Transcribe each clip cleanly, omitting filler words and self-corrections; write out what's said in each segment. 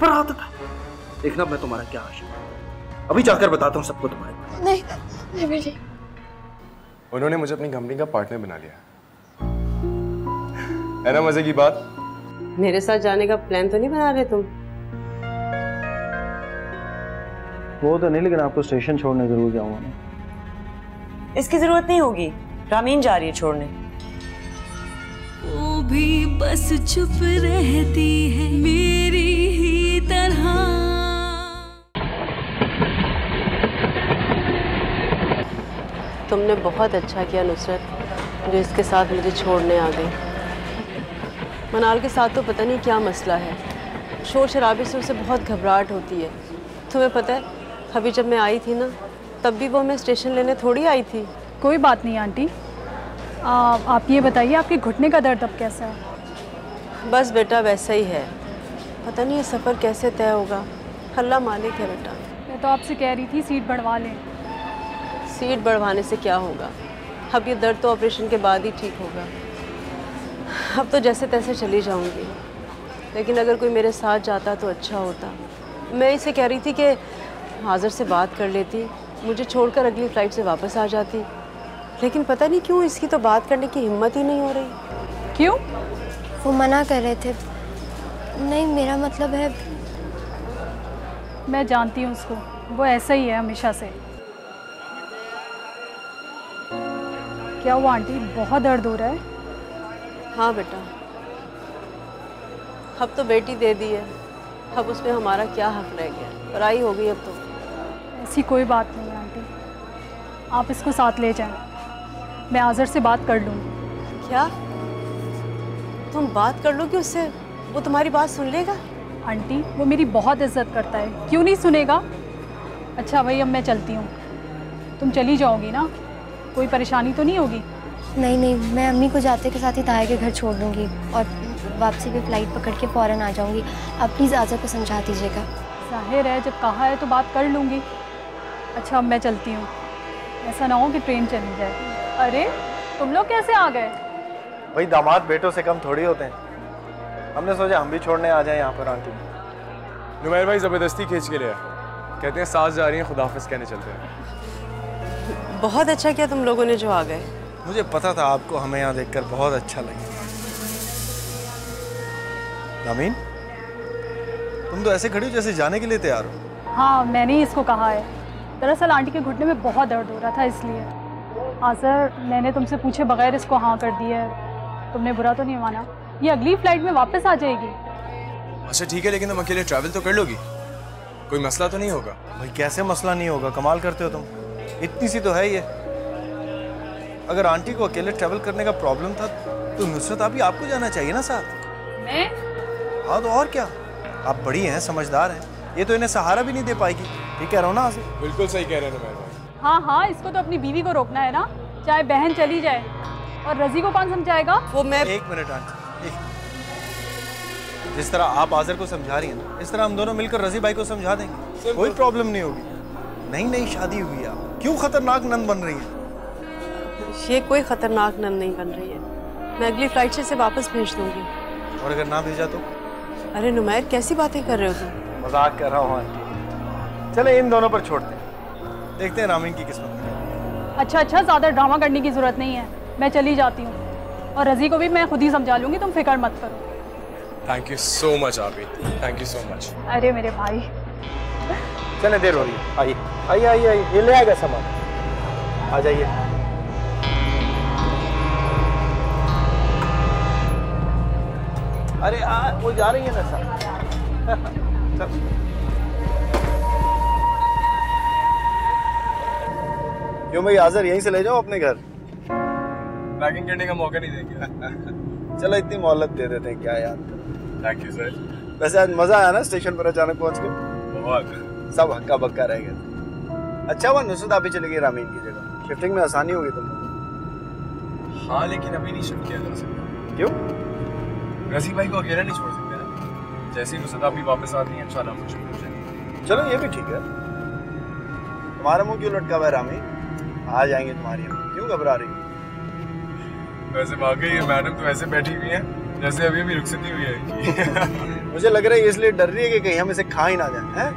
पर हाथ उठा। देखना मैं तुम्हारा क्या आशिक हूं। अभी जाकर बताता हूँ सबको तुम्हारे। नहीं बेटी। उन्होंने मुझे अपनी कंपनी का पार्टनर बना लिया है ना। मजे की बात। मेरे साथ जाने का प्लान तो नहीं बना रहे तुम? वो तो नहीं, लेकिन आपको स्टेशन छोड़ने जरूर जाऊंगा ना। इसकी जरूरत नहीं होगी, रामीन जा रही है छोड़ने। वो भी बस चुप रहती है मेरी ही तरह। तुमने बहुत अच्छा किया नुसरत, जो इसके साथ मुझे छोड़ने आ गई। मनाल के साथ तो पता नहीं क्या मसला है, शोर शराबे से उसे बहुत घबराहट होती है। तुम्हें पता है, अभी जब मैं आई थी ना, तब भी वो हमें स्टेशन लेने थोड़ी आई थी। कोई बात नहीं आंटी। आप ये बताइए आपके घुटने का दर्द अब कैसा है? बस बेटा वैसा ही है, पता नहीं ये सफ़र कैसे तय होगा, अल्लाह मालिक है बेटा। मैं तो आपसे कह रही थी सीट बढ़वा लें। सीट बढ़वाने से क्या होगा, अब ये दर्द तो ऑपरेशन के बाद ही ठीक होगा। अब तो जैसे तैसे चली जाऊंगी, लेकिन अगर कोई मेरे साथ जाता तो अच्छा होता। मैं इसे कह रही थी कि हाजिर से बात कर लेती, मुझे छोड़कर अगली फ़्लाइट से वापस आ जाती, लेकिन पता नहीं क्यों इसकी तो बात करने की हिम्मत ही नहीं हो रही। क्यों? वो मना कर रहे थे। नहीं, मेरा मतलब है। मैं जानती हूँ उसको, वो ऐसा ही है हमेशा से। क्या हुआ आंटी, बहुत दर्द हो रहा है? हाँ बेटा, अब तो बेटी दे दी है, अब उसमें हमारा क्या हक रह गया, पराई हो गई अब तो। ऐसी कोई बात नहीं है आंटी, आप इसको साथ ले जाएं, मैं आज़र से बात कर लूँगी। क्या तुम बात कर लोगी उससे? वो तुम्हारी बात सुन लेगा? आंटी वो मेरी बहुत इज्जत करता है, क्यों नहीं सुनेगा। अच्छा भाई अब मैं चलती हूँ, तुम चली जाओगी ना, कोई परेशानी तो नहीं होगी? नहीं, मैं अम्मी को जाते के साथ ही ताया के घर छोड़ दूँगी और वापसी पे फ़्लाइट पकड़ के फ़ौरन आ जाऊँगी। आप प्लीज़ आज़र को समझा दीजिएगा। जाहिर है जब कहा है तो बात कर लूँगी। अच्छा अब मैं चलती हूँ, ऐसा ना हो कि ट्रेन चली जाए। अरे तुम लोग कैसे आ गए? भाई दामाद बेटों से कम थोड़ी होते हैं, हमने सोचा हम भी छोड़ने आ जाएं यहाँ पर आंटी। नुमैर भाई जबरदस्ती खींच के ले आए, कहते हैं साथ जा रही हैं, खुदाफिज कहने चलते हैं। बहुत अच्छा किया तुम लोगों ने जो आ गए। मुझे पता था आपको हमें यहाँ देखकर बहुत अच्छा लगेगा। नामीन, तुम तो ऐसे खड़ी हो जैसे जाने के लिए तैयार हो। हाँ मैंने ही इसको कहा है, दरअसल आंटी के घुटने में बहुत दर्द हो रहा था इसलिए। आज़र मैंने तुमसे पूछे बगैर इसको हाँ कर दी है, तुमने बुरा तो नहीं माना? ये अगली फ्लाइट में वापस आ जाएगी। अच्छा ठीक है, लेकिन तुम अकेले ट्रैवल तो कर लोगी, कोई मसला तो नहीं होगा? भाई कैसे मसला नहीं होगा, कमाल करते हो तुम, इतनी सी तो है ये। अगर आंटी को अकेले ट्रैवल करने का प्रॉब्लम था तो नुसरत अभी आपको जाना चाहिए ना साथ। मैं? हाँ तो और क्या, आप बड़ी हैं, समझदार हैं, ये तो इन्हें सहारा भी नहीं दे पाएगी। ठीक कह रहा हूँ ना आज़र? बिल्कुल सही कह रहे हैं नुमैर भाई। हाँ इसको तो अपनी बीवी को रोकना है ना, चाहे बहन चली जाए। और रजी को कौन समझाएगा? वो मैं। एक मिनट आंटी, जिस तरह आप आज़र को समझा रही हैं ना, इस तरह हम दोनों मिलकर रजी भाई को समझा देंगे, कोई प्रॉब्लम नहीं होगी। नई शादी हुई आप क्यों खतरनाक नंद बन रही है? ये कोई खतरनाक नंद नहीं बन रही है, मैं अगली फ्लाइट से इसे वापस भेज दूंगी। और अगर ना भेजा तो? अरे नुमैर कैसी बातें कर रहे हो तुम? मजाक कर रहा हूँ आंटी, चले इन दोनों पर छोड़ते हैं, देखते हैं रामीन की किस्मत में। अच्छा ज़्यादा ड्रामा करने की ज़रूरत नहीं है, मैं चली जाती हूँ और रजी को भी मैं खुद ही समझा लूँगी, तुम फिक्र मत करो। थैंक यू सो मच आबी, थैंक यू सो मच। अरे मेरे भाई, चले देर हो रही है, आइए, ये ले आएगा सामान, आ जाइए। अरे वो जा रही है ना सर। क्यों भाई आज़र, यहीं से ले जाओ अपने घर, पैकिंग करने का मौका नहीं देंगे। चलो इतनी मोहलत दे देते हैं, क्या यार। Thank you sir. वैसे आज मजा आया ना स्टेशन पर अचानक पहुंच के? बहुत। सब हक्का बक्का रह गया। अच्छा हुआ नुसरत आप ही चली गई रामीन की जगह, शिफ्टिंग में आसानी होगी तुमको। हाँ लेकिन अभी नहीं शिफ्ट किया जा सकता। क्यों? रजी भाई को अकेला नहीं छोड़ सकते ना, जैसे ही नुसरत भी वापस आती है इंशाल्लाह हम शिफ्ट हो जाएंगे। चलो ये भी ठीक है। तुम्हारा मुंह क्यों लटका हुआ है रामीन? आ जाएंगे तुम्हारी अम्मी, क्यों घबरा रही हो? वैसे वाकई ये मैडम तो ऐसे बैठी हुई है जैसे अभी रुखसती हुई है। मुझे लग रहा है इसलिए डर रही है कि कहीं हम इसे खा ही ना जाए हैं?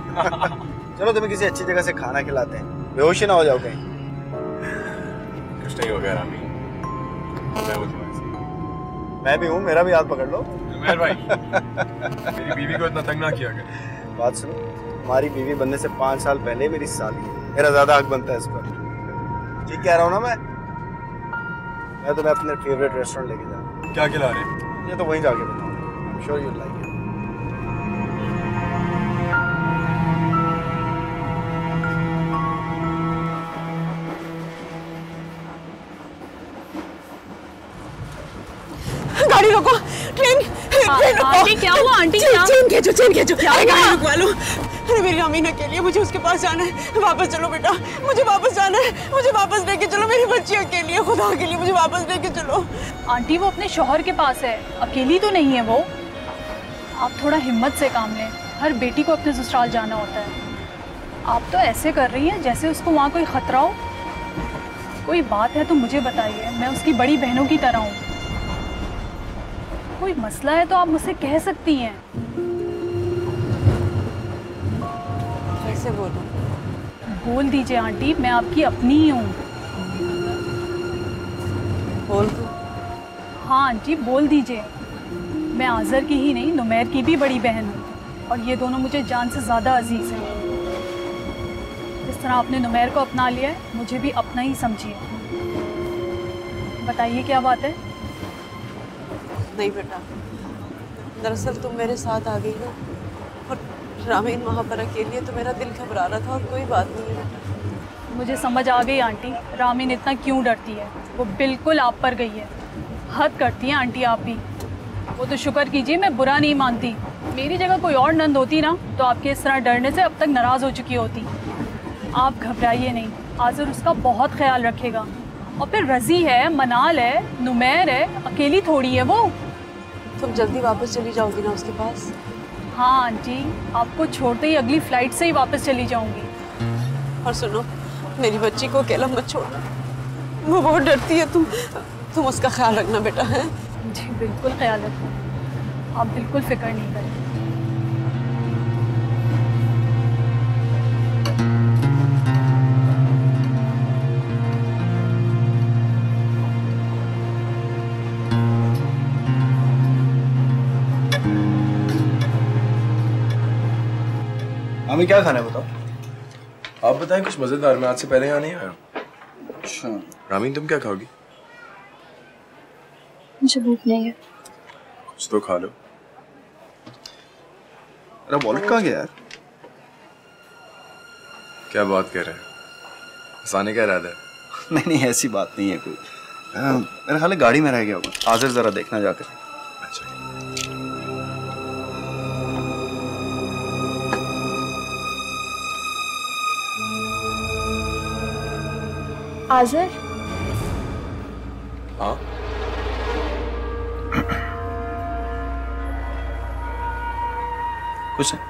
चलो तुम्हें किसी अच्छी जगह से खाना खिलाते हैं, बेहोश ही ना हो जाओ कहीं। कुछ नहीं हो गया रामी, मैं भी हूँ, मेरा भी हाथ पकड़ लो। उमर भाई मेरी बीवी को इतना तंग ना किया कर। बात सुनो, हमारी बीवी बनने से 5 साल पहले मेरी साली है, मेरा ज्यादा हक बनता है इस पर। ठीक कह रहा हूँ ना मैं तुम्हें अपने फेवरेट रेस्टोरेंट लेके जा रहा हूँ। क्या खिला रहे हैं? ये तो वहीं जाके बताऊंगा। I'm sure you'll like it. गाड़ी रोको, ट्रेन रोको। आंटी क्या हुआ? आंटी क्या? चेन खींचो। गाड़ी रुकवा लो। अरे मेरी रामीना के लिए मुझे उसके पास जाना है। वापस चलो बेटा, मुझे वापस जाना है। मुझे वापस लेके चलो, मेरी बच्ची अकेली है, खुदा के लिए मुझे वापस लेके चलो। आंटी वो अपने शौहर के पास है, अकेली तो नहीं है वो। आप थोड़ा हिम्मत से काम लें, हर बेटी को अपने ससुराल जाना होता है। आप तो ऐसे कर रही हैं जैसे उसको वहाँ कोई खतरा हो। कोई बात है तो मुझे बताइए, मैं उसकी बड़ी बहनों की तरह हूँ। कोई मसला है तो आप मुझसे कह सकती हैं। कैसे बोलूं? बोल दीजिए आंटी, मैं आपकी अपनी ही हूँ। बोल दो। हाँ आंटी बोल दीजिए। मैं आज़र की ही नहीं, नुमैर की भी बड़ी बहन हूँ और ये दोनों मुझे जान से ज़्यादा अजीज़ हैं। जिस तरह आपने नुमैर को अपना लिया है, मुझे भी अपना ही समझिए। बताइए क्या बात है? नहीं बेटा, दरअसल तुम मेरे साथ आ गई ना, और रामीन वहाँ पर अकेली है तो मेरा दिल घबरा रहा था, और कोई बात नहीं है बेटा। मुझे समझ आ गई आंटी, रामीन इतना क्यों डरती है। वो बिल्कुल आप पर गई है। हद करती हैं आंटी आप भी। वो तो शुक्र कीजिए मैं बुरा नहीं मानती। मेरी जगह कोई और नंद होती ना तो आपके इस तरह डरने से अब तक नाराज़ हो चुकी होती। आप घबराइए नहीं, आज़र उसका बहुत ख्याल रखेगा। और फिर रज़ी है, मनाल है, नुमैर है, अकेली थोड़ी है वो। तुम जल्दी वापस चली जाओगी ना उसके पास? हाँ आंटी, आपको छोड़ते ही अगली फ़्लाइट से ही वापस चली जाऊंगी। और सुनो, मेरी बच्ची को अकेला मत छोड़ना, वो बहुत डरती है। तुम उसका ख्याल रखना बेटा। है जी बिल्कुल ख्याल रखूँ, आप बिल्कुल फिक्र नहीं करें। हमें क्या खाना है बताओ? आप बताएं कुछ मजेदार, मैं आज से पहले यहाँ नहीं आया। अच्छा रामीन तुम क्या खाओगी? मुझे भूख नहीं है। कुछ तो खा लो। अरे वॉलेट कहाँ गया यार? क्या बात कह रहे हैं? हंसाने का इरादा है? नहीं ऐसी बात नहीं है कोई। मेरा ख्याल है गाड़ी में रह गया होगा। आज़र जरा देखना जाकर। अच्छा आज़र, हाँ कुछ नहीं।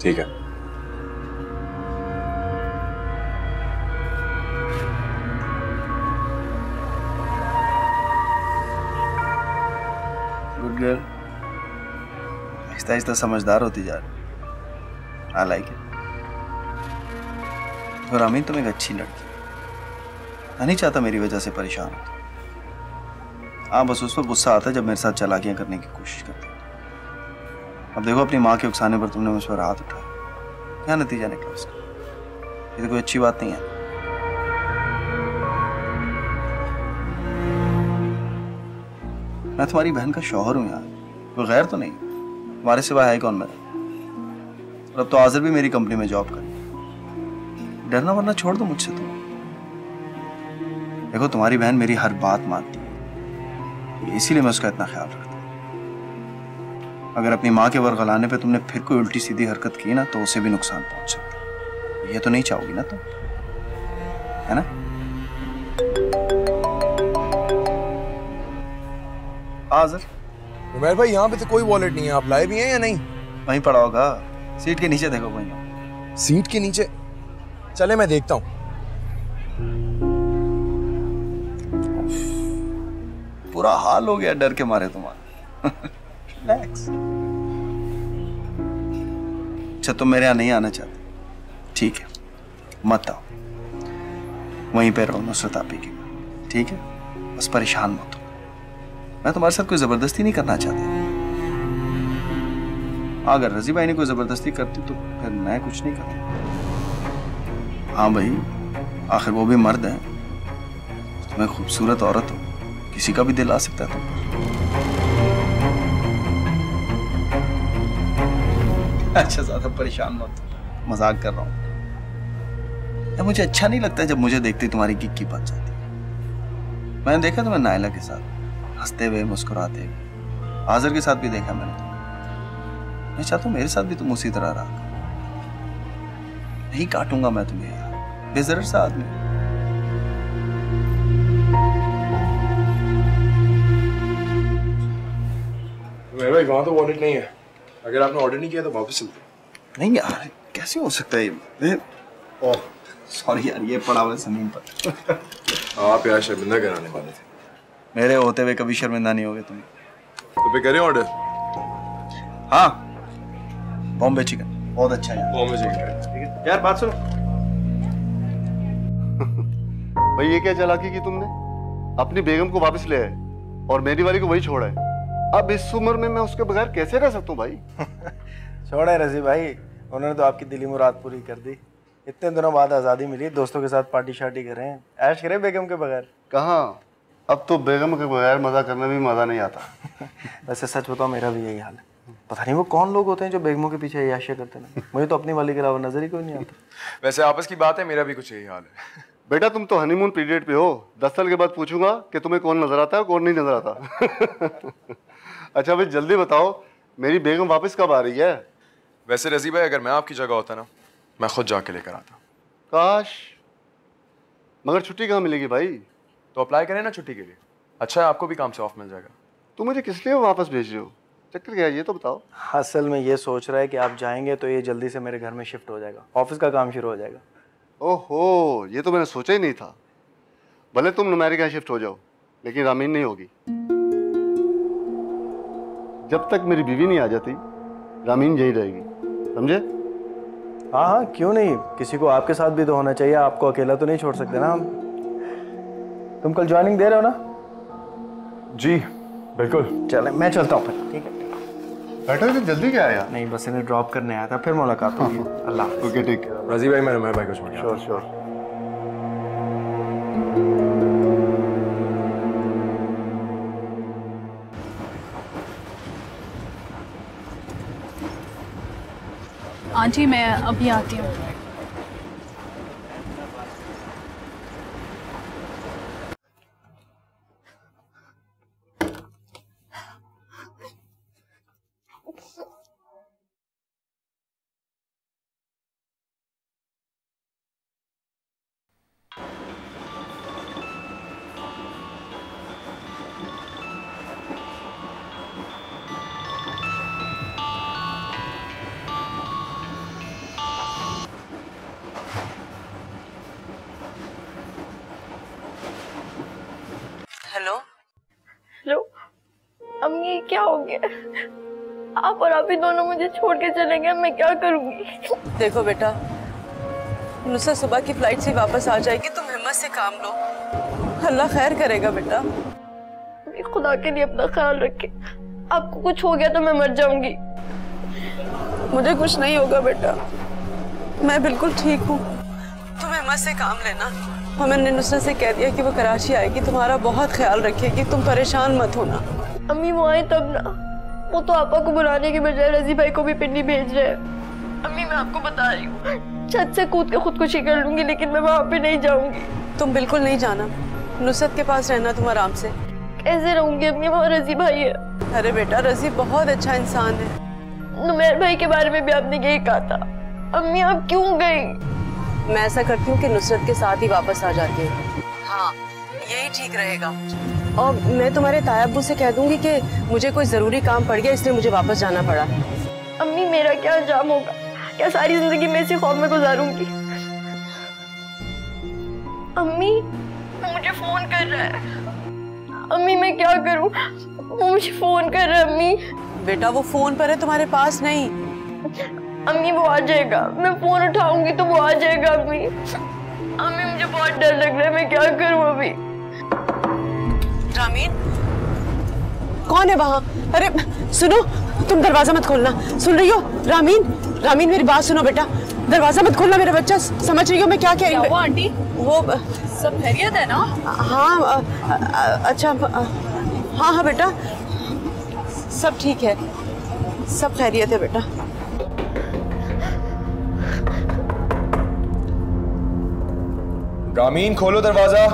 ठीक है। गुड गर्ल, आहिस्ता आहिस्ता समझदार होती जा रही। I like it. और अमीन तुम एक अच्छी लड़की, मैं नहीं चाहता मेरी वजह से परेशान हो। हाँ बस उस पर गुस्सा आता है जब मेरे साथ चालाकियां करने की कोशिश करती है। अब देखो अपनी माँ के उकसाने पर तुमने मुझ पर हाथ उठाया, क्या नतीजा निकला उसका? ये तो कोई अच्छी बात नहीं है। मैं तुम्हारी बहन का शौहर हूँ यार, कोई गैर तो नहीं। तुम्हारे सिवाय है कौन मेरा? और अब तो आज़र भी मेरी कंपनी में जॉब करे। डरना वरना छोड़ दो मुझसे तुम। देखो तुम्हारी बहन मेरी हर बात मानती है, इसीलिए मैं उसका इतना ख्याल रखता हूँ। अगर अपनी माँ के वरगलाने पे तुमने फिर कोई उल्टी सीधी हरकत की ना तो उसे भी नुकसान पहुंच सकता है। ये तो नहीं चाहोगी ना तुम, है ना? आज़र, उमर भाई यहाँ पे तो कोई वॉलेट नहीं है, आप लाए भी हैं या नहीं? वहीं पड़ा होगा, सीट के नीचे देखो वहीं। सीट के नीचे? चले मैं देखता हूँ। पूरा हाल हो गया डर के मारे तुम्हारा। रिलैक्स। अच्छा तुम मेरे यहाँ नहीं आना चाहते, ठीक है, मत आओ, वहीं पे रहो नुसरत आपी की, ठीक है? बस परेशान मत हो। मैं तुम्हारे साथ कोई जबरदस्ती नहीं करना चाहता। अगर रजी भाई ने कोई जबरदस्ती करती तो फिर मैं कुछ नहीं करता। हाँ भाई, आखिर वो भी मर्द है, तुम्हें खूबसूरत औरत हो, किसी का भी दिल आ सकता है तुम पर। अच्छा ज्यादा परेशान मत हो, मजाक कर रहा हूँ। मुझे अच्छा नहीं लगता जब मुझे देखते तुम्हारी गिग्गी बन जाती है। मैंने देखा तुम्हें नायला के साथ हंसते हुए, मुस्कुराते हुए, आज़र के साथ भी देखा मैंने तुम्हें। मैं चाहता हूँ मेरे साथ भी तुम उसी तरह रहा। नहीं काटूंगा मैं तुम्हें यार, बेजरर सा आदमी। मेरे भाई वहाँ तो वॉलेट नहीं है, अगर आपने ऑर्डर नहीं किया तो वापस चलते। नहीं यार, कैसे हो सकता है ये? ओह सॉरी यार, ये पड़ा हुआ जमीन पर। आप यार शर्मिंदा कराने वाले थे। मेरे होते हुए कभी शर्मिंदा नहीं होगे तुम। तो पे करें ऑर्डर? हाँ, बॉम्बे चिकन बहुत अच्छा है। बॉम्बे चिकन ठीक है। यार बात सुनो। भाई ये क्या चालाकी की तुमने? अपनी बेगम को वापस ले आए और मेरी वाली को वही छोड़ा है। अब इस उम्र में मैं उसके बगैर कैसे रह सकता हूँ भाई? छोड़ा है रजी भाई, उन्होंने तो आपकी दिली मुराद पूरी कर दी। इतने दिनों बाद आज़ादी मिली, दोस्तों के साथ पार्टी शार्टी करें, ऐश करें बेगम के बगैर। कहाँ, अब तो बेगम के बगैर मजा करना भी मजा नहीं आता। वैसे सच बताओ, मेरा भी यही हाल है। पता नहीं वो कौन लोग होते हैं जो बेगमों के पीछे याशिया करते हैं। मुझे तो अपनी वाली के अलावा नजर ही कोई नहीं आता। वैसे आपस की बात है, मेरा भी कुछ यही हाल है। बेटा तुम तो हनीमून पीरियड पे हो, 10 साल के बाद पूछूंगा कि तुम्हें कौन नजर आता है और कौन नहीं नजर आता। अच्छा भाई जल्दी बताओ, मेरी बेगम वापस कब आ रही है? वैसे रजी भाई, अगर मैं आपकी जगह होता ना, मैं खुद जाके लेकर आता। काश, मगर छुट्टी कहाँ मिलेगी भाई? तो अप्लाई करें ना छुट्टी के लिए। अच्छा है, आपको भी काम से ऑफ मिल जाएगा। तुम मुझे किस लिए वापस भेज रहे हो? चक्कर क्या है ये तो बताओ। असल में ये सोच रहा है कि आप जाएंगे तो ये जल्दी से मेरे घर में शिफ्ट हो जाएगा, ऑफिस का काम शुरू हो जाएगा। ओहो, ये तो मैंने सोचा ही नहीं था। भले तुम अमेरिका शिफ्ट हो जाओ, लेकिन रामीन नहीं होगी। जब तक मेरी बीवी नहीं आ जाती, रामीन यही रहेगी, समझे? हाँ हाँ, क्यों नहीं, किसी को आपके साथ भी तो होना चाहिए, आपको अकेला तो नहीं छोड़ सकते ना हम। तुम कल ज्वाइनिंग दे रहे हो ना? जी बिल्कुल। चले, मैं चलता हूँ फिर। ठीक है, बैठो, जल्दी क्या आया? नहीं बस इन्हें ड्रॉप करने आया था, फिर मुलाकात होगी। अल्लाह। ओके ठीक है रजी भाई, मैंने भाई को छोड़ दिया। Sure sure. आंटी मैं अभी आती हूँ। हेलो हेलो अम्मी, क्या हो गया? आप और आप ही दोनों मुझे छोड़ के चले गए, मैं क्या करूंगी? देखो बेटा, नुसरत सुबह की फ्लाइट से वापस आ जाएगी, तुम हिम्मत से काम लो, अल्लाह खैर करेगा बेटा। खुदा के लिए अपना ख्याल रखे, आपको कुछ हो गया तो मैं मर जाऊंगी। मुझे कुछ नहीं होगा बेटा, मैं बिल्कुल ठीक हूँ, तुम हिम्मत से काम लेना। और मैंने नुसरत से कह दिया कि वो कराची आएगी, तुम्हारा बहुत ख्याल रखेगी, तुम परेशान मत होना। अम्मी वो आए तब ना, वो तो आपा को बुलाने के बजाय रजी भाई को भी पिंडी भेज रहे हैं। अम्मी मैं आपको बता रही हूँ, छत से कूद के खुदकुशी कर लूंगी, लेकिन मैं वहाँ पे नहीं जाऊंगी। तुम बिल्कुल नहीं जाना, नुसरत के पास रहना तुम आराम से। कैसे रहूंगी अम्मी, वहाँ रजी भाई है। अरे बेटा, रजी बहुत अच्छा इंसान है। नुमैर भाई के बारे में भी आपने यही कहा था। अम्मी आप क्यों गई? मैं ऐसा करती हूँ कि नुसरत के साथ ही वापस आ जाती हूँ। हाँ यही ठीक रहेगा। और मैं तुम्हारे तायाब्बू से कह दूंगी कि मुझे कोई जरूरी काम पड़ गया, इसलिए मुझे वापस जाना पड़ा। अम्मी मेरा क्या अंजाम होगा? क्या सारी जिंदगी में इसी खौफ में गुजारूंगी? अम्मी वो मुझे फोन कर रहा है। अम्मी मैं क्या करूं? वो मुझे फोन कर रहा है। अम्मी बेटा वो फोन पर है, तुम्हारे पास नहीं। अम्मी वो आ जाएगा, मैं फोन उठाऊंगी तो वो आ जाएगा। अम्मी अम्मी मुझे बहुत डर लग रहा है, मैं क्या करूं अभी? रामीन, कौन है वहाँ? अरे सुनो, तुम दरवाजा मत खोलना। सुन रही हो रामीन? रामीन मेरी बात सुनो बेटा, दरवाजा मत खोलना मेरा बच्चा। समझ रही हो मैं क्या कह रही हूँ? आंटी वो सब खैरियत है ना? हाँ अच्छा, हाँ हाँ बेटा सब ठीक है, सब खैरियत है बेटा। रामीन खोलो दरवाजा।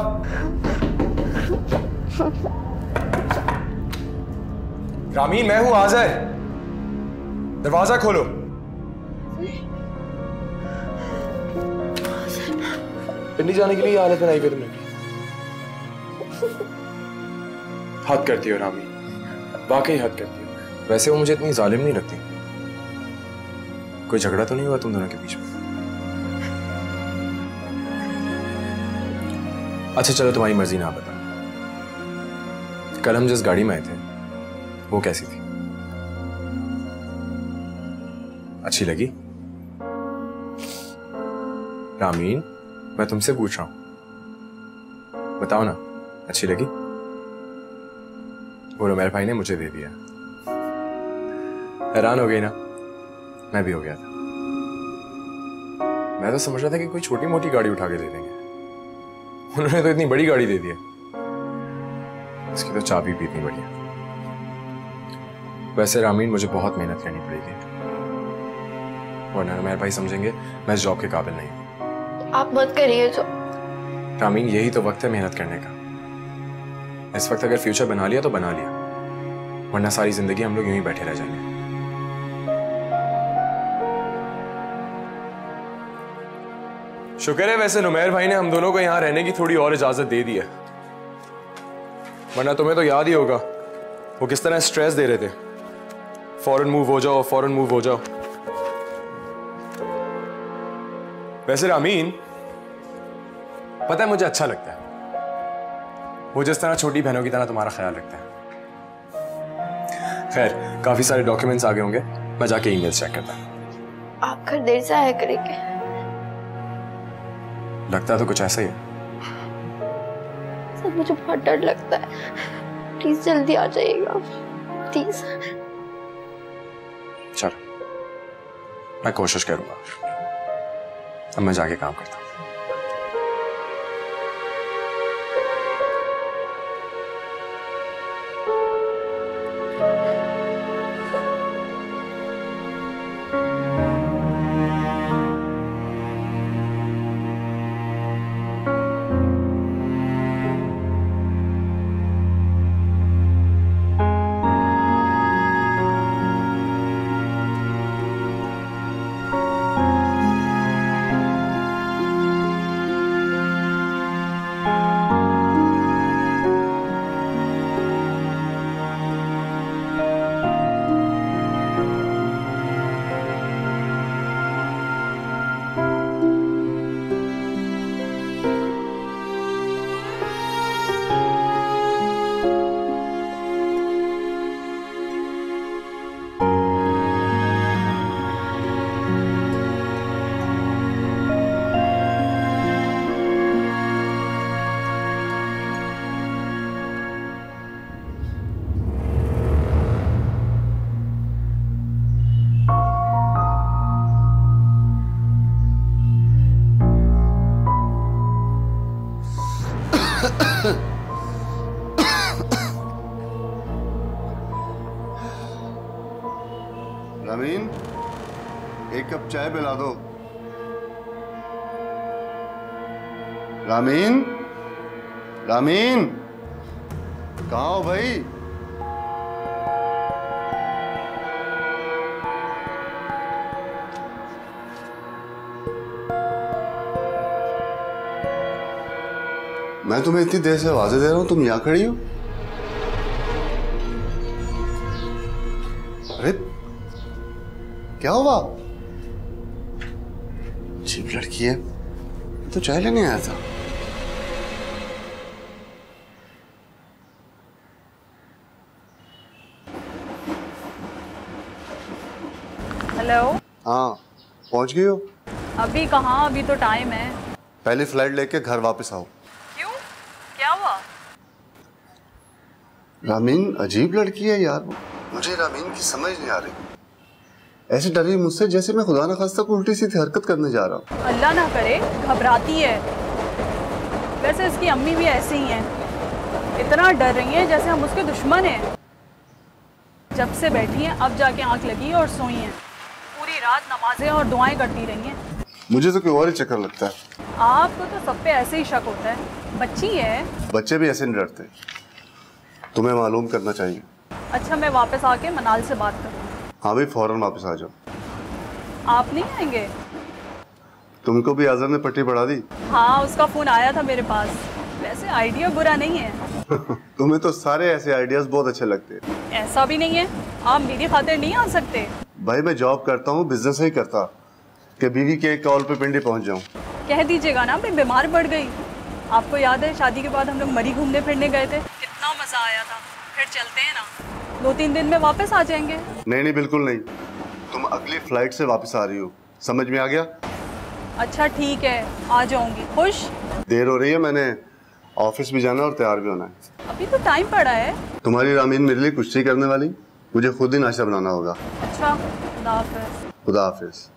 रामीन मैं हूं आज़र, दरवाजा खोलो। पिंडी जाने के लिए हालत बनाई हुई तुमने। हद करती हो रामीन, वाकई हद करती हो। वैसे वो मुझे इतनी जालिम नहीं लगती। कोई झगड़ा तो नहीं हुआ तुम दोनों के बीच में? अच्छा चलो तुम्हारी मर्जी ना बता। कल हम जिस गाड़ी में आए थे वो कैसी थी? अच्छी लगी? रामीन मैं तुमसे पूछ रहा हूं, बताओ ना, अच्छी लगी? वो रुमैर भाई ने मुझे दे दिया। हैरान हो गई ना? मैं भी हो गया था। मैं तो समझ रहा था कि कोई छोटी मोटी गाड़ी उठा के दे देंगे, उन्होंने तो इतनी बड़ी गाड़ी दे दी है। इसकी तो चाबी भी इतनी बड़ी है। वैसे रामीन मुझे बहुत मेहनत करनी पड़ेगी, वरना रुमैर भाई समझेंगे मैं इस जॉब के काबिल नहीं हूं। आप मत करिए जो। रामीन यही तो वक्त है मेहनत करने का। इस वक्त अगर फ्यूचर बना लिया तो बना लिया, वरना सारी जिंदगी हम लोग यूं ही बैठे रह जाएंगे। शुक्र है वैसे नुमैर भाई ने हम दोनों को यहां रहने की थोड़ी और इजाजत दे दी है, वरना तुम्हें तो याद ही होगा वो किस तरह स्ट्रेस दे रहे थे। फौरन मूव हो जाओ, फौरन मूव हो जाओ। वैसे रामीन पता है मुझे अच्छा लगता है वो जिस तरह छोटी बहनों की तरह तुम्हारा ख्याल रखता है। खैर काफी सारे डॉक्यूमेंट्स आ गए होंगे, मैं जाके ईमेल चेक करता हूं। आप घर देर से आया करेंगे। लगता तो कुछ ऐसा ही है। सर मुझे बहुत डर लगता है, प्लीज जल्दी आ जाइएगा प्लीज। चलो मैं कोशिश करूंगा, अब मैं जाके काम करता हूं। रामीन एक कप चाय पिला दो। रामीन, रामीन कहाँ हो भाई? मैं तुम्हें इतनी देर से आवाजें दे रहा हूं, तुम यहां खड़ी हो? अरे क्या हुआ? अजीब लड़की है, तो चाय लेने आया था। पहुंच गई हो? अभी कहाँ, अभी तो टाइम है। पहली फ्लाइट लेके घर वापस आओ। क्यों, क्या हुआ? रामीन अजीब लड़की है यार, मुझे रामीन की समझ नहीं आ रही। ऐसे डर रही मुझसे जैसे मैं खुदा ना खास्ता कोई उल्टी सीधी हरकत करने जा रहा हूँ। अल्लाह ना करे, घबराती है। वैसे इसकी अम्मी भी ऐसे ही हैं, इतना डर रही हैं जैसे हम उसके दुश्मन हैं। जब से बैठी हैं अब जाके आंख लगी और सोई हैं। पूरी रात नमाजें और दुआएं करती रही हैं। मुझे तो कोई और ही चक्कर लगता है। आपको तो सब पे ऐसे ही शक होता है, बच्ची है। बच्चे भी ऐसे नहीं डरते, तुम्हें मालूम करना चाहिए। अच्छा, मैं वापस आके मनाल से बात करूँ? हाँ भाई, फौरन वापस आ जाओ। आप नहीं आएंगे? तुमको भी आज़म ने पट्टी बढ़ा दी? हाँ, उसका फोन आया था मेरे पास। वैसे आइडिया बुरा नहीं है। तुम्हें तो सारे ऐसे आइडियाज बहुत अच्छे लगते हैं। ऐसा भी नहीं है, आप मेरी खातिर नहीं आ सकते। भाई मैं जॉब करता हूँ, बिजनेस नहीं करता कि बीवी के कॉल पे पिंडी पहुँच जाऊँ। कह दीजिएगा ना मैं बीमार पड़ गई। आपको याद है शादी के बाद हम लोग मरी घूमने फिरने गए थे, कितना मजा आया था। फिर चलते हैं ना, 2-3 दिन में वापस आ जाएंगे। नहीं बिल्कुल नहीं, तुम अगली फ्लाइट से वापस आ रही हो, समझ में आ गया? अच्छा ठीक है, आ जाऊंगी। खुश? देर हो रही है, मैंने ऑफिस भी जाना और तैयार भी होना है। अभी तो टाइम पड़ा है। तुम्हारी रामीन मेरे लिए कुछ नहीं करने वाली, मुझे खुद ही नाश्ता बनाना होगा। अच्छा, खुदा हाफिज। खुदा हाफिज।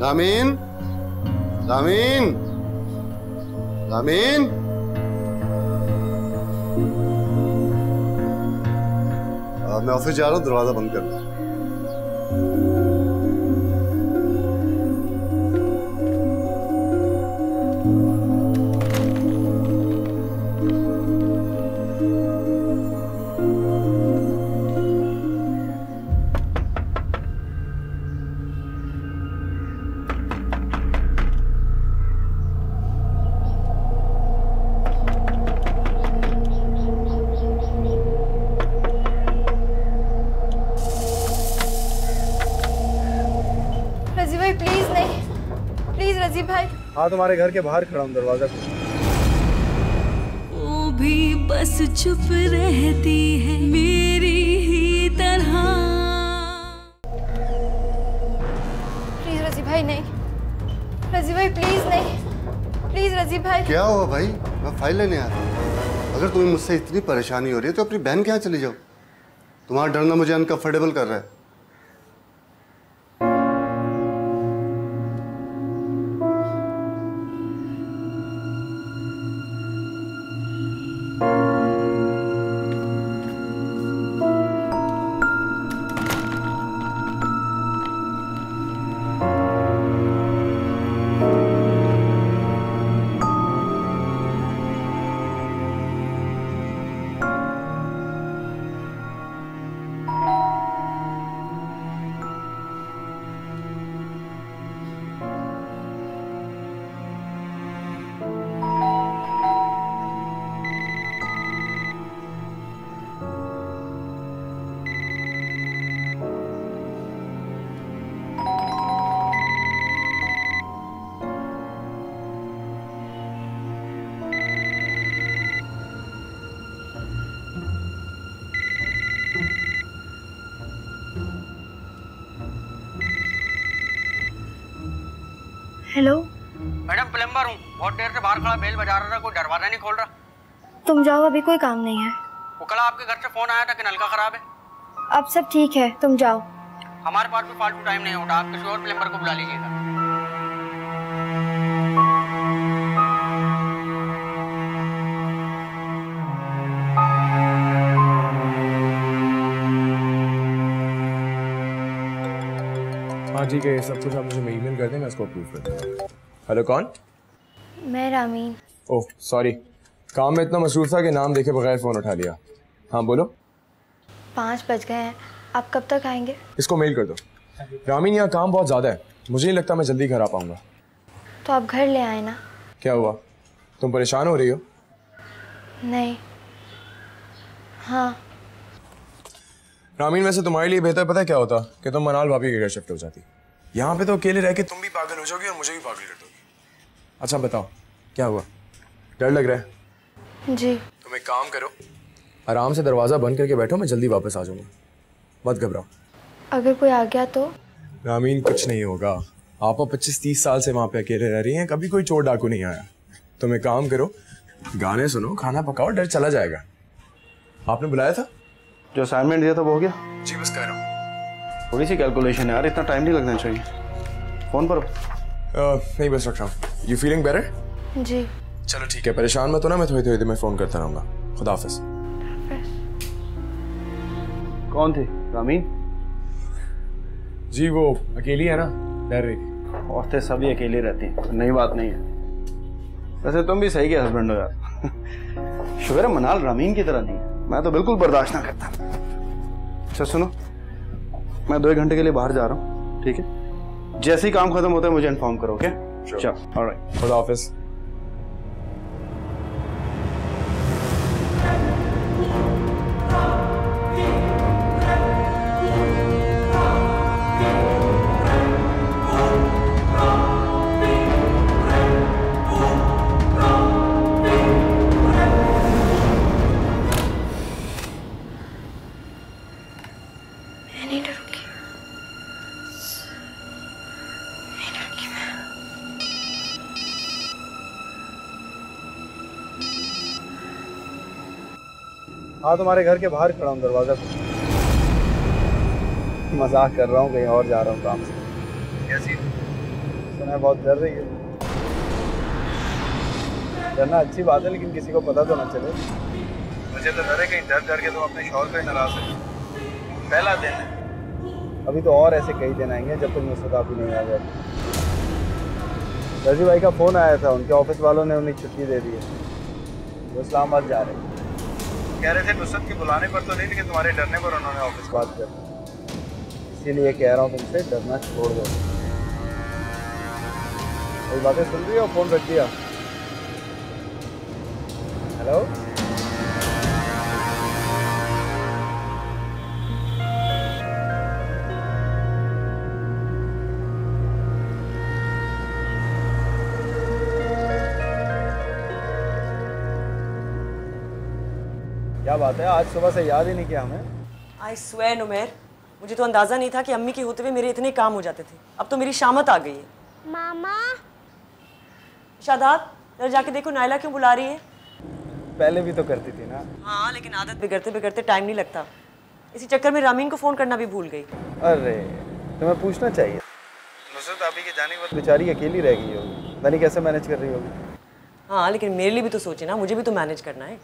रामीन, रामीन, रामीन, मैं ऑफिस जा रहा हूँ, दरवाजा बंद करना। हाँ, तुम्हारे घर के बाहर खड़ा हूँ, दरवाजा पे। वो भी बस चुप रहती है मेरी ही तरह। प्लीज रजी भाई नहीं, रजी भाई प्लीज नहीं, प्लीज रजी भाई। क्या हुआ भाई? मैं फाइल लेने आ रहा हूँ। अगर तुम्हें मुझसे इतनी परेशानी हो रही है तो अपनी बहन के यहाँ चली जाओ। तुम्हारा डरना मुझे अनकंफर्टेबल कर रहा है। हेलो मैडम, प्लम्बर हूँ। बहुत देर से बाहर खड़ा बेल बजा रहा था, कोई दरवाजा नहीं खोल रहा। तुम जाओ, अभी कोई काम नहीं है। वो कल आपके घर से फोन आया था कि नलका खराब है। अब सब ठीक है, तुम जाओ। हमारे पास भी फालतू टाइम नहीं होता, आप किसी और प्लम्बर को बुला लीजिएगा। हाँ ठीक है, सब कुछ आप मुझे ईमेल कर दें, मैं इसको अप्रूव कर दूँगा। हेलो, कौन? मैं रामीन। ओह सॉरी, काम में इतना मसरूफ था कि नाम देखे बगैर फ़ोन उठा लिया। हाँ बोलो। 5 बज गए हैं, आप कब तक आएंगे? इसको मेल कर दो। रामीन, यहाँ काम बहुत ज़्यादा है, मुझे नहीं लगता मैं जल्दी घर आ पाऊँगा। तो आप घर ले आए ना। क्या हुआ, तुम परेशान हो रही हो? नहीं। हाँ रामीन, वैसे तुम्हारे लिए बेहतर पता है क्या होता कि तुम मनाल भाभी के घर शिफ्ट हो जाती। यहाँ पे तो अकेले रह के तुम भी पागल हो जाओगी और मुझे भी पागल कर दोगी। अच्छा बताओ, क्या हुआ? डर लग रहा है? जी। तुम एक काम करो, आराम से दरवाज़ा बंद करके बैठो, मैं जल्दी वापस आ जाऊंगा। मत घबराओ। अगर कोई आ गया तो? रामीन, कुछ नहीं होगा। आप 25-30 साल से वहाँ पे अकेले रह रही हैं, कभी कोई चोर डाकू नहीं आया। तुम एक काम करो, गाने सुनो, खाना पकाओ, डर चला जाएगा। आपने बुलाया था? जो असाइनमेंट दिया था वो हो गया? जी बस कह रहा हूँ। थोड़ी सी कैलकुलेशन है यार, इतना टाइम नहीं लगना चाहिए। फोन पर नहीं बस रख रहा हूँ। You feeling better? जी। चलो ठीक है, परेशान मत हो ना, मैं थोड़ी देर में फ़ोन करता रहूँगा। खुदा हाफिज़। कौन थी? रामीन? जी वो अकेली है ना, डर रही थी। औरतें सभी अकेली रहती हैं, नई बात नहीं है। वैसे तुम भी सही के हस्बैंड हो यार। शुगर मनाल रामीन की तरह नहीं है, मैं तो बिल्कुल बर्दाश्त ना करता। अच्छा सुनो, मैं 2-1 घंटे के लिए बाहर जा रहा हूँ, ठीक है? जैसे ही काम खत्म होता है मुझे इन्फॉर्म करो, ओके? चलो, ऑलराइट, खुदा हाफिज़। हाँ, तुम्हारे घर के बाहर खड़ा हूँ, दरवाजा पे। मजाक कर रहा हूँ, कहीं और जा रहा हूँ काम से। कैसी? सुना बहुत डर रही है। डरना अच्छी बात है, लेकिन किसी को पता तो ना चले। मुझे तो डर है कहीं डर डर के तुम अपने शौहर को ही नाराज है। पहला दिन है, अभी तो और ऐसे कई दिन आएंगे जब तक नुसरत आप ही नहीं आ जाए। रजी भाई का फ़ोन आया था, उनके ऑफिस वालों ने उन्हें छुट्टी दे दी है, वो इस्लामाबाद जा रहे हैं। कह रहे थे नुसरत के बुलाने पर तो नहीं, लेकिन तुम्हारे डरने पर उन्होंने ऑफिस बात कर दी। इसीलिए कह रहा हूँ तुमसे, डरना छोड़ दो। कोई बातें सुन रही हो? फ़ोन रख दिया। हेलो, क्या बात है, आज सुबह से याद ही नहीं किया हमें? आई स्वेयर नुमैर, मुझे तो अंदाजा नहीं था कि अम्मी के होते हुए मेरे इतने काम हो जाते थे। अब तो मेरी शामत आ गई है। मामा। शादाब, जरा जाके देखो नायला क्यों बुला रही है। पहले भी तो करती थी ना। हाँ, लेकिन आदत बिगड़ते बिगड़ते टाइम नहीं लगता। इसी चक्कर में रामीन को फ़ोन करना भी भूल गई। अरे, तुम्हें पूछना चाहिए। नुसरत अभी के जाने के बाद बेचारी अकेली रह गई होगी, पता नहीं कैसे मैनेज कर रही होगी। हाँ, लेकिन मेरे लिए भी तो सोचे ना, मुझे भी तो मैनेज करना है।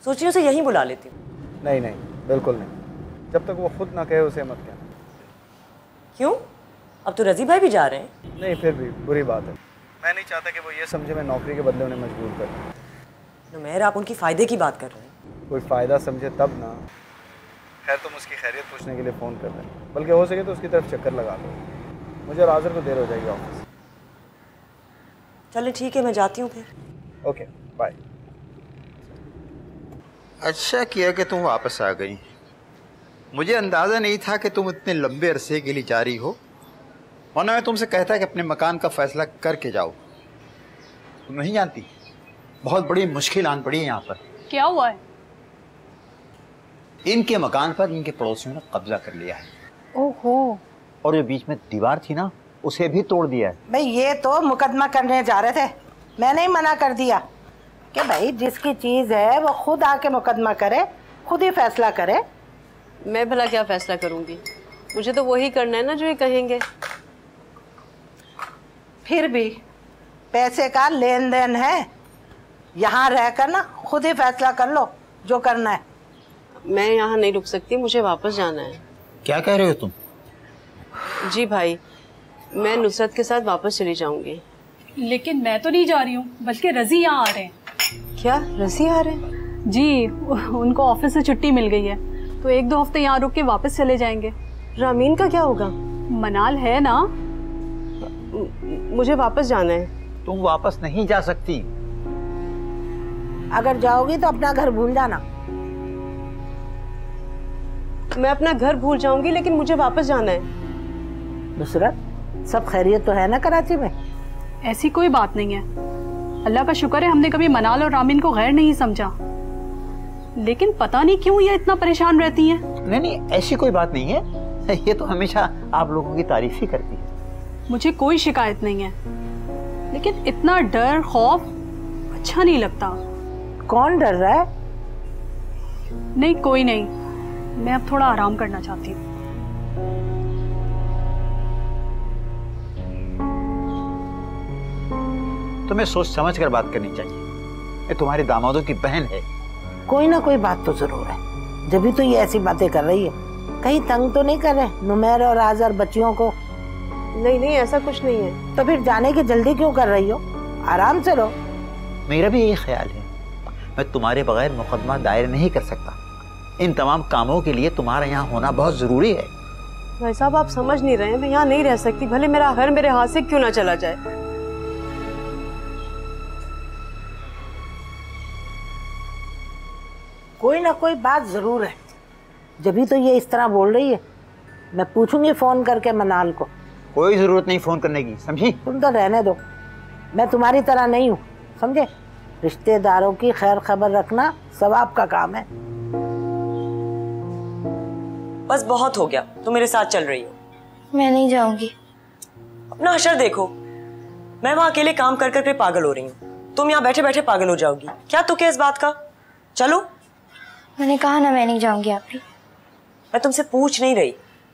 सोचिए उसे यहीं बुला लेती हूँ। नहीं नहीं, बिल्कुल नहीं, जब तक वो खुद ना कहे उसे मत कहना। क्यों? अब तो रजी भाई भी जा रहे हैं। नहीं, फिर भी बुरी बात है। मैं नहीं चाहता कि वो ये समझे मैं नौकरी के बदले उन्हें मजबूर करूँ। नुमैर, आप उनकी फ़ायदे की बात कर रहे हैं। कोई फ़ायदा समझे तब ना। खैर, तुम उसकी खैरियत पूछने के लिए फ़ोन कर रहे हैं, बल्कि हो सके तो उसकी तरफ चक्कर लगा लो। मुझे और आज़र को देर हो जाएगी ऑफिस। चले ठीक है, मैं जाती हूँ फिर। Okay, bye. अच्छा किया कि तुम वापस आ गई। मुझे अंदाज़ा नहीं था कि तुम इतने लंबे अरसे के लिए जा रही हो, वरना मैं तुमसे कहता कि अपने मकान का फैसला करके जाओ। तुम नहीं जानती, बहुत बड़ी मुश्किल आन पड़ी है यहाँ पर। क्या हुआ है? इनके मकान पर इनके पड़ोसियों ने कब्जा कर लिया है। ओहो। और जो बीच में दीवार थी ना, उसे भी तोड़ दिया है। भाई ये तो मुकदमा करने जा रहे थे, मैंने ही मना कर दिया कि भाई जिसकी चीज़ है वो खुद आके मुकदमा करे, खुद ही फैसला करे। मैं भला क्या फैसला करूंगी? मुझे तो वही करना है ना जो ये कहेंगे। फिर भी पैसे का लेन देन है, यहाँ रहकर ना खुद ही फैसला कर लो जो करना है। मैं यहाँ नहीं रुक सकती, मुझे वापस जाना है। क्या कह रहे हो तुम? जी भाई, मैं नुसरत के साथ वापस चली जाऊंगी। लेकिन मैं तो नहीं जा रही हूँ, बल्कि रजी यहाँ आ रहे हैं। क्या रजी आ रहे हैं? जी, उनको ऑफिस से छुट्टी मिल गई है, तो 1-2 हफ्ते यहाँ रुक के वापस चले जाएंगे। रामीन का क्या होगा? मनाल है ना। मुझे वापस जाना है। तुम वापस नहीं जा सकती। अगर जाओगी तो अपना घर भूल जाना। मैं अपना घर भूल जाऊंगी, लेकिन मुझे वापस जाना है। नुसरत, सब खैरियत तो है ना कराची में? ऐसी कोई बात नहीं है। अल्लाह का शुक्र है हमने कभी मनाल और रामीन को गैर नहीं समझा, लेकिन पता नहीं क्यों ये इतना परेशान रहती हैं। नहीं नहीं, ऐसी कोई बात नहीं है, ये तो हमेशा आप लोगों की तारीफ ही करती है। मुझे कोई शिकायत नहीं है, लेकिन इतना डर खौफ अच्छा नहीं लगता। कौन डर रहा है? नहीं कोई नहीं, मैं अब थोड़ा आराम करना चाहती हूँ। तुम्हें सोच समझ कर बात करनी चाहिए, ये तुम्हारे दामादों की बहन है। कोई ना कोई बात तो जरूर है, जब भी तो ये ऐसी बातें कर रही है। कहीं तंग तो नहीं कर रहे नुमैर और आज़र बच्चियों को? नहीं नहीं, ऐसा कुछ नहीं है। तो फिर जाने की जल्दी क्यों कर रही हो? आराम से रहो। मेरा भी यही ख्याल है, मैं तुम्हारे बगैर मुकदमा दायर नहीं कर सकता। इन तमाम कामों के लिए तुम्हारा यहाँ होना बहुत जरूरी है। भाई साहब आप समझ नहीं रहे हैं, मैं यहाँ नहीं रह सकती, भले मेरा घर मेरे हाथ से क्यों ना चला जाए। कोई ना कोई बात जरूर है, जब भी तो ये इस तरह बोल रही है। मैं पूछूंगी फोन करके मनाल को। कोई जरूरत नहीं फोन करने की, समझी? तुम तो रहने दो, मैं तुम्हारी तरह नहीं हूँ, समझे? रिश्तेदारों की खैर खबर रखना सवाब का काम है। बस बहुत हो गया, तुम मेरे साथ चल रही हो। मैं नहीं जाऊंगी। अपना हशर देखो, मैं वहां अकेले काम कर कर के पागल हो रही हूँ, तुम यहाँ बैठे बैठे पागल हो जाओगी। क्या तुक है इस बात का? चलो। मैंने कहा ना मैं नहीं जाऊंगी। आप भी, मैं तुमसे पूछ नहीं रही,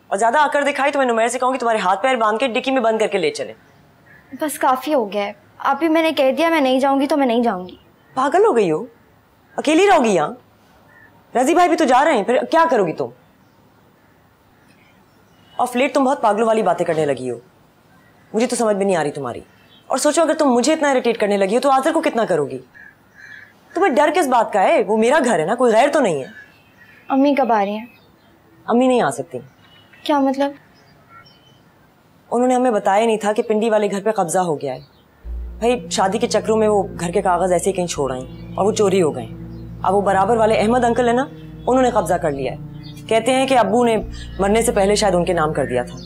और ज्यादा आकर दिखाई तो मैं नुमैर से कहूंगी तुम्हारे हाथ पैर बांध के डिक्की में बंद करके ले चले। बस काफी हो गया है। आप भी मैंने कह दिया मैं नहीं जाऊंगी तो मैं नहीं जाऊंगी। पागल हो गई हो? अकेली रहोगी यहाँ? रजी भाई भी तो जा रहे हैं, फिर क्या करोगी तुम? और फ्लेट तुम बहुत पागलों वाली बातें करने लगी हो, मुझे तो समझ में नहीं आ रही तुम्हारी। और सोचो अगर तुम मुझे इतना इरिटेट करने लगी हो तो आज़र को कितना करोगी? तुम्हें डर किस बात का है? वो मेरा घर है ना, कोई गैर तो नहीं है। अम्मी कब आ रही हैं? अम्मी नहीं आ सकती। क्या मतलब? उन्होंने हमें बताया नहीं था कि पिंडी वाले घर पे कब्जा हो गया है। भाई शादी के चक्रों में वो घर के कागज ऐसे ही कहीं छोड़ आए और वो चोरी हो गए। अब वो बराबर वाले अहमद अंकल है ना, उन्होंने कब्जा कर लिया है। कहते हैं कि अब्बू ने मरने से पहले शायद उनके नाम कर दिया था।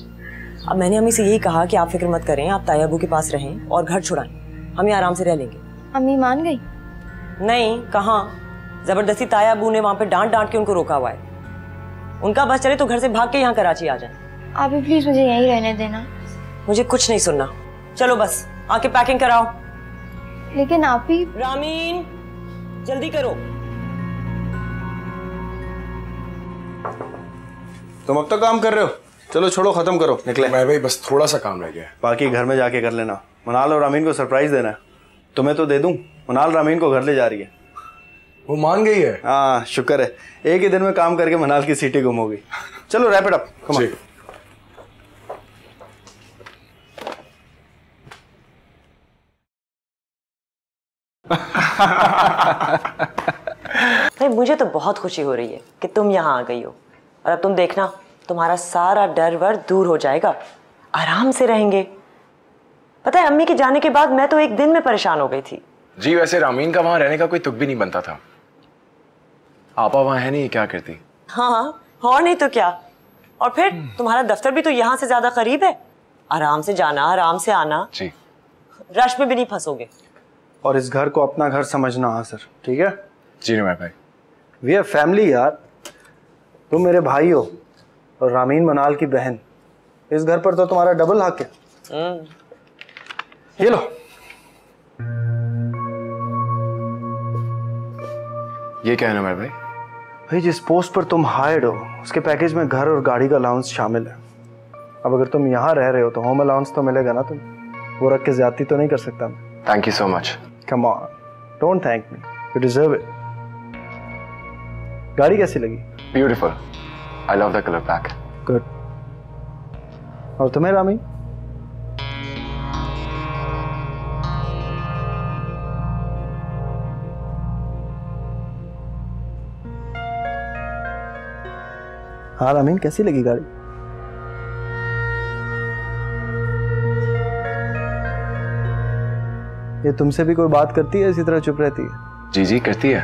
अब मैंने अम्मी से यही कहा कि आप फिक्र मत करें, आप ताया अब्बू के पास रहें और घर छुड़ाएं, हम यहाँ आराम से रह लेंगे। अम्मी मान गई? नहीं, कहाँ, जबरदस्ती ताया अब्बू ने वहाँ पे डांट डांट के उनको रोका हुआ है। उनका बस चले तो घर से भाग के यहाँ कराची आ जाए। आप भी प्लीज मुझे यहीं रहने देना। मुझे कुछ नहीं सुनना, चलो बस आके पैकिंग कराओ। लेकिन आप ही। रामीन जल्दी करो। तुम अब तक काम कर रहे हो, चलो छोड़ो खत्म करो, निकले। मैं भाई बस थोड़ा सा काम रह गया है। बाकी घर में जाके कर लेना। मनाल और रामीन को सरप्राइज देना है। तुम्हें तो दे दूं, मनाल रामीन को घर ले जा रही है। वो मान गई है? हाँ शुक्र है, एक ही दिन में काम करके मनाल की सीटी गुम हो गई। चलो wrap it up, come on. भाई मुझे तो बहुत खुशी हो रही है कि तुम यहाँ आ गई हो, और अब तुम देखना तुम्हारा सारा डर वर दूर हो जाएगा, आराम से रहेंगे। पता है अम्मी के जाने के बाद मैं तो एक दिन में परेशान हो गई थी। जी वैसे रामीन का वहां रहने का कोई तुक भी नहीं बनता था। आपा वहां है नहीं, क्या करती? हाँ और नहीं तो क्या। और फिर तुम्हारा दफ्तर भी तो यहाँ से ज्यादा करीब है, आराम से जाना आराम से आना। जी। रश में भी नहीं फंसोगे। और इस घर को अपना घर समझना। हाँ सर, ठीक है? जी नुमैर भाई। वी आर फैमिली यार, तुम मेरे भाई हो और रामीन मनाल की बहन। इस घर पर तो तुम्हारा डबल हक है। ये लो। ये क्या है नुमैर भाई? भाई जिस पोस्ट पर तुम हायर्ड हो उसके पैकेज में घर और गाड़ी का अलाउंस शामिल है। अब अगर तुम यहाँ रह रहे हो तो होम अलाउंस तो मिलेगा ना। तुम वो रख के ज्यादती तो नहीं कर सकता। Thank you so much. Come on, don't thank me, you deserve it. गाड़ी कैसी लगी? Beautiful, I love the colour black. Good. और तुम्हें रामी? हाँ रामीन, कैसी लगी गाड़ी? ये तुमसे भी कोई बात करती है, इसी तरह चुप रहती है? जी जी करती है।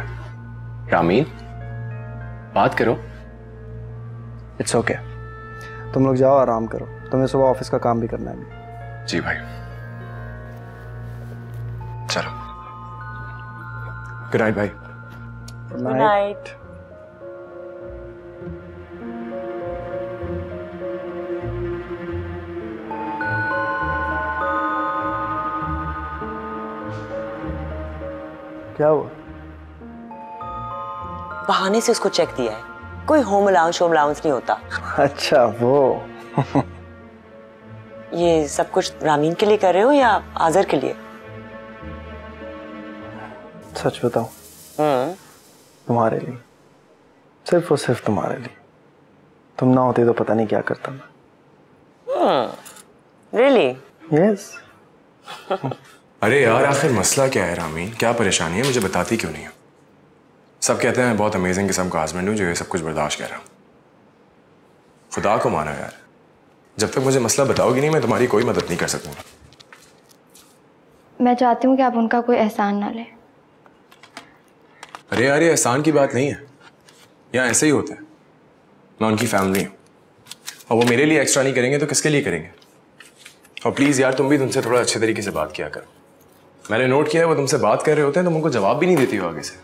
रामीन बात करो। इट्स ओके, तुम लोग जाओ आराम करो, तुम्हें सुबह ऑफिस का काम भी करना है। जी भाई चलो। गुड नाइट भाई। Good night. क्या हुआ? बहाने से उसको चेक दिया है, कोई होम अलाउंस नहीं होता। अच्छा वो ये सब कुछ रामीन के लिए कर रहे हो या आज़र के लिए? सच बताओ? तुम्हारे लिए, सिर्फ और सिर्फ तुम्हारे लिए। तुम ना होते तो पता नहीं क्या करता मैं। रियली? यस। अरे यार आखिर मसला क्या है रामीन, क्या परेशानी है, मुझे बताती क्यों नहीं हो? सब कहते हैं बहुत अमेजिंग किस्म का हस्बैंड हूँ जो ये सब कुछ बर्दाश्त कर रहा हूँ। खुदा को मानो यार, जब तक मुझे मसला बताओगी नहीं मैं तुम्हारी कोई मदद नहीं कर सकूंगा। मैं चाहती हूँ कि आप उनका कोई एहसान ना लें। अरे यार ये एहसान की बात नहीं है, यहाँ ऐसे ही होता है। मैं उनकी फैमिली हूँ और वो मेरे लिए एक्स्ट्रा नहीं करेंगे तो किसके लिए करेंगे? और प्लीज़ यार तुम भी तुमसे थोड़ा अच्छे तरीके से बात किया करो। मैंने नोट किया है वो तुमसे बात कर रहे होते हैं तुम उनको जवाब भी नहीं देती हो आगे से।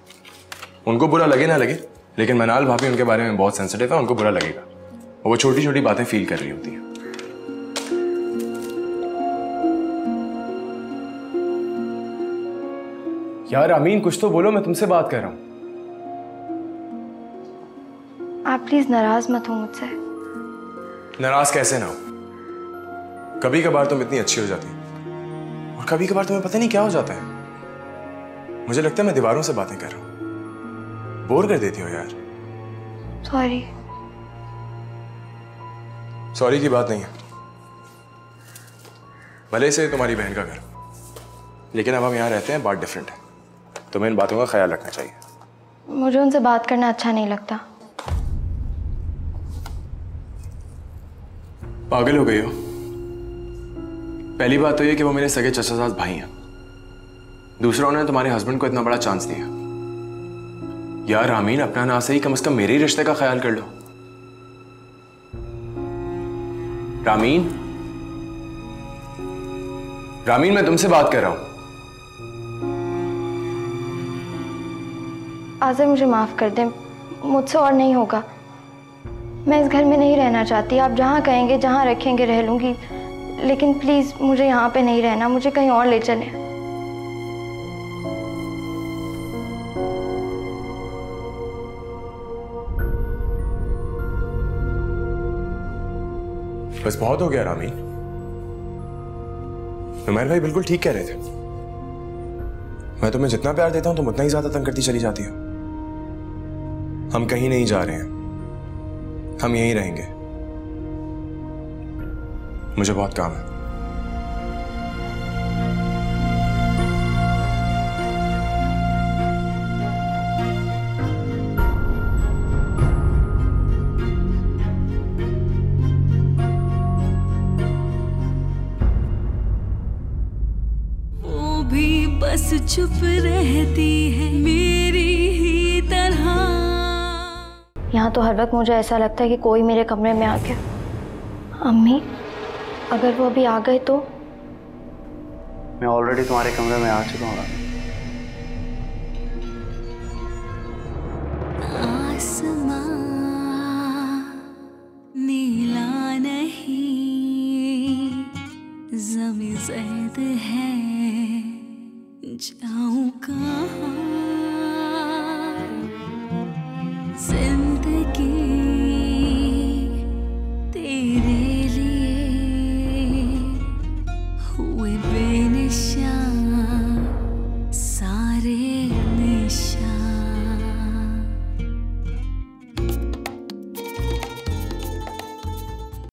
उनको बुरा लगे ना लगे, लेकिन मनाल भाभी उनके बारे में बहुत सेंसिटिव है, उनको बुरा लगेगा। और वो छोटी छोटी बातें फील कर रही होती हैं। यार अमीन कुछ तो बोलो, मैं तुमसे बात कर रहा हूँ। आप प्लीज नाराज मत हो मुझसे। नाराज कैसे ना हो? कभी कभार तुम इतनी अच्छी हो जाती है और कभी कभार तुम्हें पता नहीं क्या हो जाता है। मुझे लगता है मैं दीवारों से बातें कर रहा हूँ, बोर कर देती हो यार। सॉरी। सॉरी की बात नहीं है। भले से तुम्हारी बहन का घर, लेकिन अब हम यहाँ रहते हैं, बात डिफरेंट है। तुम्हें इन बातों का ख्याल रखना चाहिए। मुझे उनसे बात करना अच्छा नहीं लगता। पागल हो गई हो? पहली बात तो ये कि वो मेरे सगे चचाजाद भाई हैं। दूसरा उन्होंने तुम्हारे हस्बैंड को इतना बड़ा चांस दिया। यार रामीन अपना ना सही कम से कम मेरे रिश्ते का ख्याल कर लो। रामीन, रामीन मैं तुमसे बात कर रहा हूं। आज़र मुझे माफ कर दें, मुझसे और नहीं होगा। मैं इस घर में नहीं रहना चाहती। आप जहाँ कहेंगे जहाँ रखेंगे रह लूंगी, लेकिन प्लीज मुझे यहाँ पे नहीं रहना, मुझे कहीं और ले चलें। बस बहुत हो गया रामीन। नुमैर भाई बिल्कुल ठीक कह रहे थे। मैं तुम्हें जितना प्यार देता हूं तुम उतना ही ज्यादा तंग करती चली जाती हो। हम कहीं नहीं जा रहे हैं, हम यहीं रहेंगे। मुझे बहुत काम है। वो भी बस चुप रहती है मेरी ही तरह। यहाँ तो हर वक्त मुझे ऐसा लगता है कि कोई मेरे कमरे में आ गया। अम्मी, अगर वो अभी आ गए तो? मैं ऑलरेडी तुम्हारे कमरे में आ चुका हूँ।